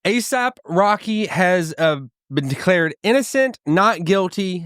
ASAP Rocky has been declared innocent, not guilty.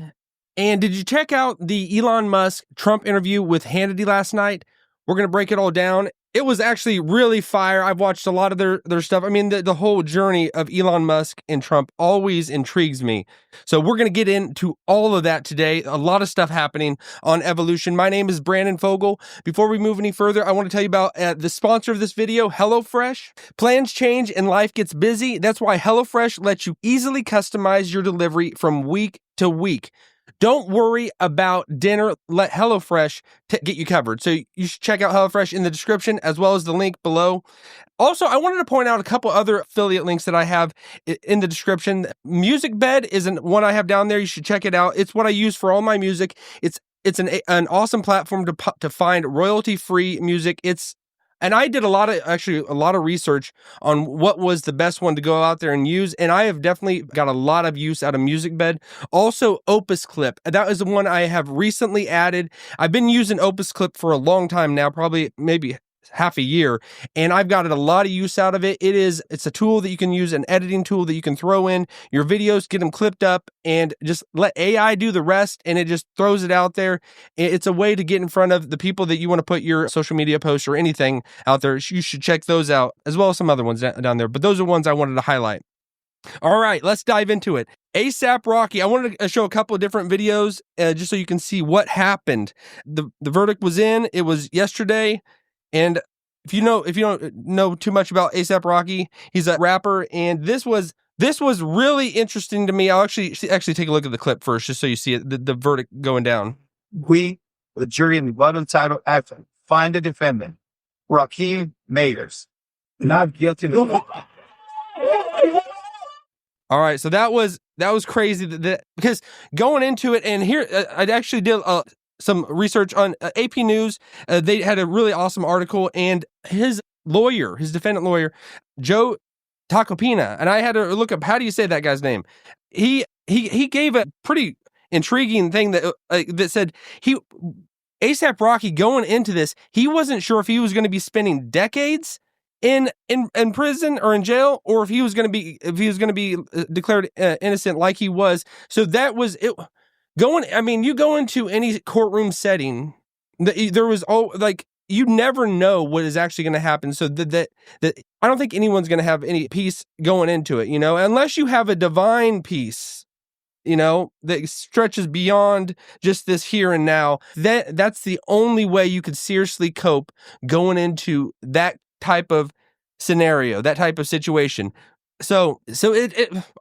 And did you check out the Elon Musk Trump interview with Hannity last night? We're going to break it all down. It was actually really fire. I've watched a lot of their stuff. I mean, the whole journey of Elon Musk and Trump always intrigues me. So we're going to get into all of that today. A lot of stuff happening on Evolution. My name is Brandon Fogel. Before we move any further, I want to tell you about the sponsor of this video, HelloFresh. Plans change and life gets busy. That's why HelloFresh lets you easily customize your delivery from week to week. Don't worry about dinner. Let HelloFresh get you covered. So you should check out HelloFresh in the description as well as the link below. Also, I wanted to point out a couple other affiliate links that I have in the description. MusicBed is one I have down there. You should check it out. It's what I use for all my music. It's an awesome platform to find royalty-free music. And I did a lot of research on what was the best one to go out there and use, and I have definitely got a lot of use out of MusicBed. Also, Opus Clip. That is the one I have recently added. I've been using Opus Clip for a long time now, probably maybe half a year, and I've gotten a lot of use out of it. It's a tool that you can use, an editing tool that you can throw in your videos, get them clipped up, and just let AI do the rest, and it just throws it out there. It's a way to get in front of the people that you want to put your social media posts or anything out there. You should check those out, as well as some other ones down there, but those are ones I wanted to highlight. All right, let's dive into it. ASAP Rocky. I wanted to show a couple of different videos just so you can see what happened. The verdict was in. It was yesterday. And if you don't know too much about ASAP Rocky, he's a rapper, and this was really interesting to me. I'll actually take a look at the clip first, just so you see it, the verdict going down. We, the jury in the untitled action, find the defendant, Rakeem Mayers, not guilty. All right, so that was crazy because going into it, and here I actually did some research on AP News. They had a really awesome article, and his defendant lawyer, Joe Tacopina, and I had to look up, how do you say that guy's name? He gave a pretty intriguing thing that said ASAP Rocky going into this, he wasn't sure if he was going to be spending decades in prison or in jail, or if he was going to be declared innocent like he was. So that was it. You go into any courtroom setting, you never know what is actually going to happen. So that I don't think anyone's going to have any peace going into it, unless you have a divine peace, that stretches beyond just this here and now. That's the only way you could seriously cope going into that type of scenario, that type of situation. So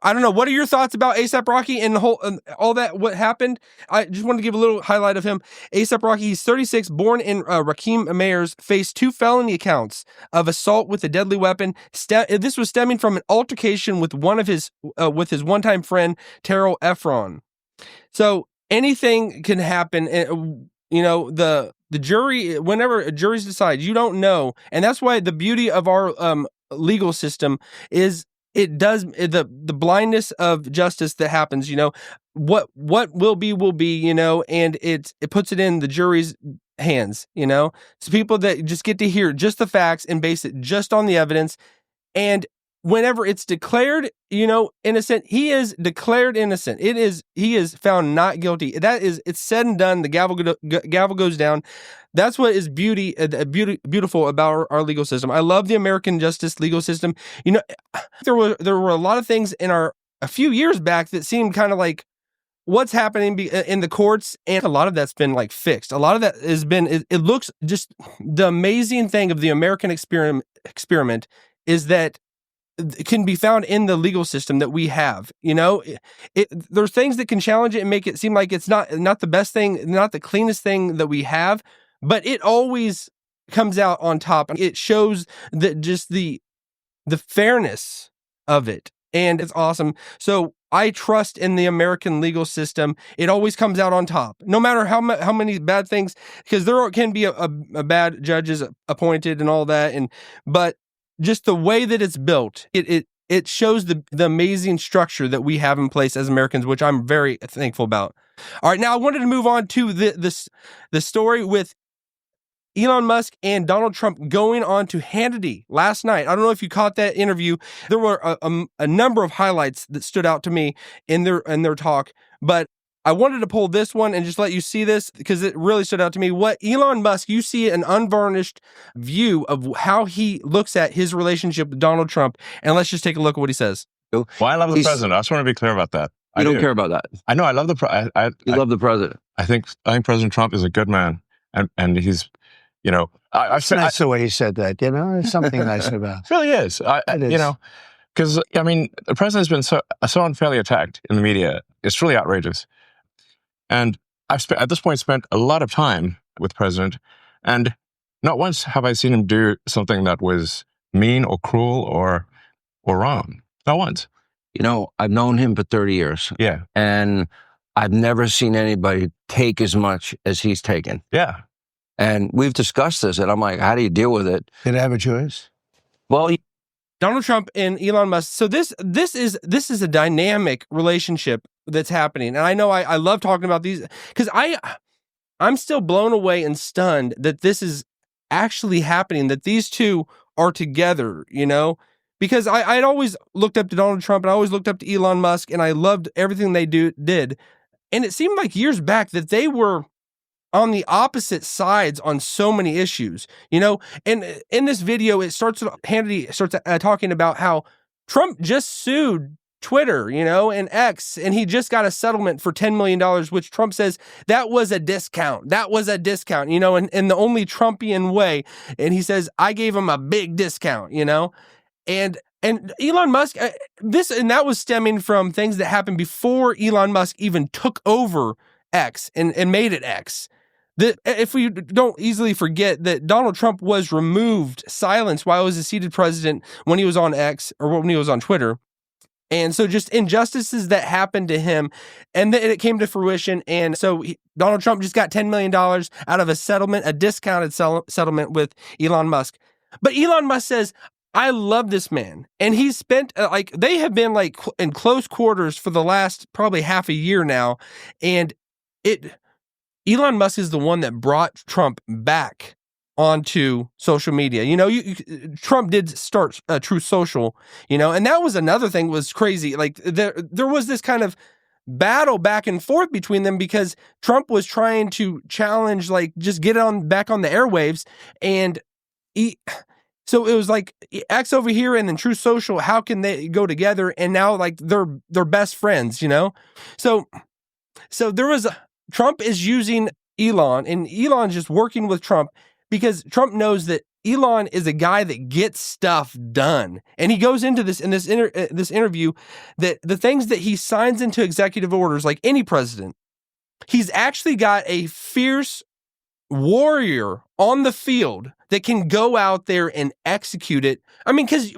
I don't know. What are your thoughts about ASAP Rocky and the whole all that? What happened? I just wanted to give a little highlight of him. ASAP Rocky, he's 36, born in Rakeem Mayers, faced 2 felony accounts of assault with a deadly weapon. This was stemming from an altercation with his one-time friend Terrell Efron. So anything can happen. The jury, whenever juries decide, you don't know, and that's why the beauty of our legal system is. It does the blindness of justice that happens, what will be, and it puts it in the jury's hands, so people that just get to hear just the facts and base it just on the evidence. And whenever it's declared, innocent, he is declared innocent. He is found not guilty. It's said and done. The gavel goes down. That's what is beautiful about our legal system. I love the American justice legal system. There were a lot of things a few years back that seemed kind of like what's happening in the courts, and a lot of that's been fixed. A lot of that has been. It looks just the amazing thing of the American experiment is that it can be found in the legal system that we have. There's things that can challenge it and make it seem like it's not the best thing, not the cleanest thing that we have. But it always comes out on top. It shows that just the fairness of it, and it's awesome. So I trust in the American legal system. It always comes out on top, no matter how many bad things, because there can be a bad judges appointed and all that. But just the way that it's built, it shows the amazing structure that we have in place as Americans, which I'm very thankful about. All right, now I wanted to move on to the story with Elon Musk and Donald Trump going on to Hannity last night. I don't know if you caught that interview. There were a number of highlights that stood out to me in their talk, but I wanted to pull this one and just let you see this because it really stood out to me. What Elon Musk, you see an unvarnished view of how he looks at his relationship with Donald Trump, and let's just take a look at what he says. Well, I love the president. I just want to be clear about that. I don't care about that. I know. I love the You love the president. I think President Trump is a good man, and he's, you know, It's nice the way he said that. You know, there's something nice about it. Really is. It is. You know, because I mean, the president has been so unfairly attacked in the media. It's really outrageous. And I've at this point spent a lot of time with the president, and not once have I seen him do something that was mean or cruel or wrong. Not once. You know, I've known him for 30 years. Yeah. And I've never seen anybody take as much as he's taken. Yeah. And we've discussed this, and I'm like, how do you deal with it? Did I have a choice? Well, Donald Trump and Elon Musk. So this is a dynamic relationship that's happening. And I know I love talking about these because I'm still blown away and stunned that this is actually happening, that these two are together, you know? Because I'd always looked up to Donald Trump and I always looked up to Elon Musk and I loved everything they did. And it seemed like years back that they were on the opposite sides on so many issues, you know? And in this video, Hannity starts talking about how Trump just sued Twitter, you know, and X, and he just got a settlement for $10 million, which Trump says that was a discount. That was a discount, you know, in the only Trumpian way. And he says, I gave him a big discount, you know? And Elon Musk, that was stemming from things that happened before Elon Musk even took over X and made it X. If we don't easily forget that Donald Trump was removed, silenced while he was a seated president when he was on X or when he was on Twitter. And so just injustices that happened to him, and it came to fruition. And so Donald Trump just got $10 million out of a settlement, a discounted settlement with Elon Musk. But Elon Musk says, I love this man. And he's spent, they have been in close quarters for the last probably half a year now. And Elon Musk is the one that brought Trump back onto social media. You know, Trump did start Truth Social, you know, and that was another thing was crazy. Like there was this kind of battle back and forth between them because Trump was trying to challenge, just get back on the airwaves. And so it was like X over here and then Truth Social, how can they go together? And now they're best friends, you know? So there was Trump is using Elon, and Elon's just working with Trump because Trump knows that Elon is a guy that gets stuff done. And he goes into this in this interview that the things that he signs into executive orders, like any president, he's actually got a fierce warrior on the field that can go out there and execute it. I mean, because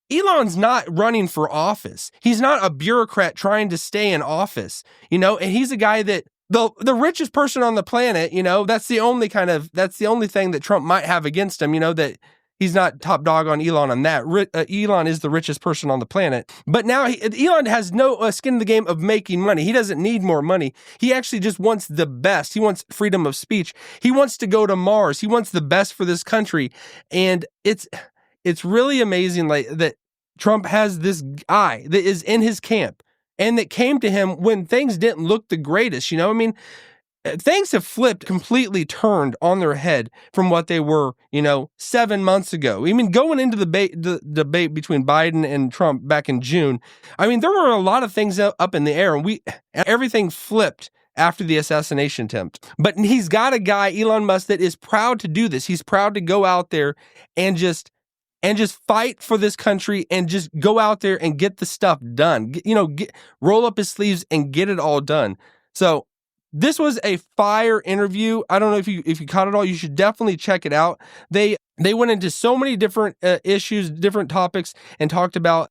Elon's not running for office. He's not a bureaucrat trying to stay in office, you know, and he's a guy that the richest person on the planet, you know, that's the only thing that Trump might have against him, you know, that he's not top dog on Elon on that. Elon is the richest person on the planet. But now Elon has no skin in the game of making money. He doesn't need more money. He actually just wants the best. He wants freedom of speech. He wants to go to Mars. He wants the best for this country. And it's really amazing that Trump has this guy that is in his camp and that came to him when things didn't look the greatest. You know, I mean, things have completely turned on their head from what they were, you know, 7 months ago. I mean, going into the debate between Biden and Trump back in June, I mean, there were a lot of things up in the air, and everything flipped after the assassination attempt. But he's got a guy, Elon Musk, that is proud to do this. He's proud to go out there and just fight for this country and just go out there and get the stuff done. Roll up his sleeves and get it all done. So this was a fire interview. I don't know if you caught it all. You should definitely check it out. They went into so many different issues, different topics, and talked about.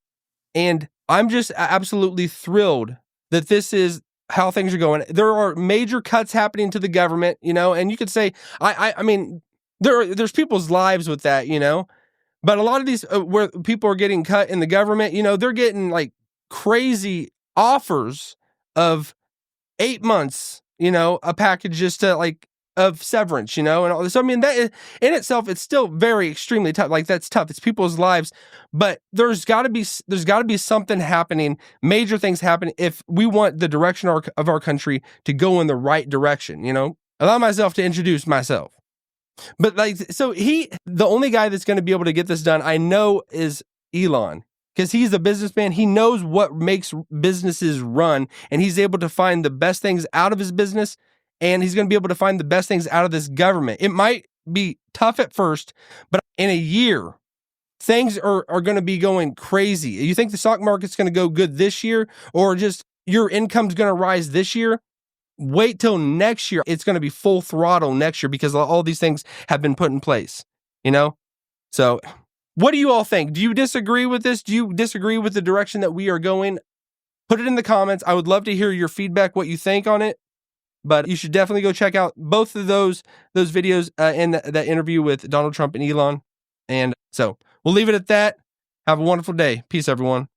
And I'm just absolutely thrilled that this is how things are going. There are major cuts happening to the government, you know, and you could say, I mean, there's people's lives with that, you know. But a lot of these where people are getting cut in the government, you know, they're getting crazy offers of 8 months, you know, a package just to of severance, and all this. I mean, that in itself, it's still very extremely tough. Like, that's tough. It's people's lives, but there's got to be something happening, major things happening if we want the direction of our country to go in the right direction. Allow myself to introduce myself. But the only guy that's going to be able to get this done, I know, is Elon. Because he's a businessman. He knows what makes businesses run, and he's able to find the best things out of his business, and he's going to be able to find the best things out of this government. It might be tough at first, but in a year, things are going to be going crazy. You think the stock market's going to go good this year, or just your income's going to rise this year? Wait till next year. It's going to be full throttle next year because all these things have been put in place, So what do you all think? Do you disagree with this? Do you disagree with the direction that we are going? Put it in the comments. I would love to hear your feedback, what you think on it. But you should definitely go check out both of those videos and that interview with Donald Trump and Elon. And so we'll leave it at that. Have a wonderful day. Peace, everyone.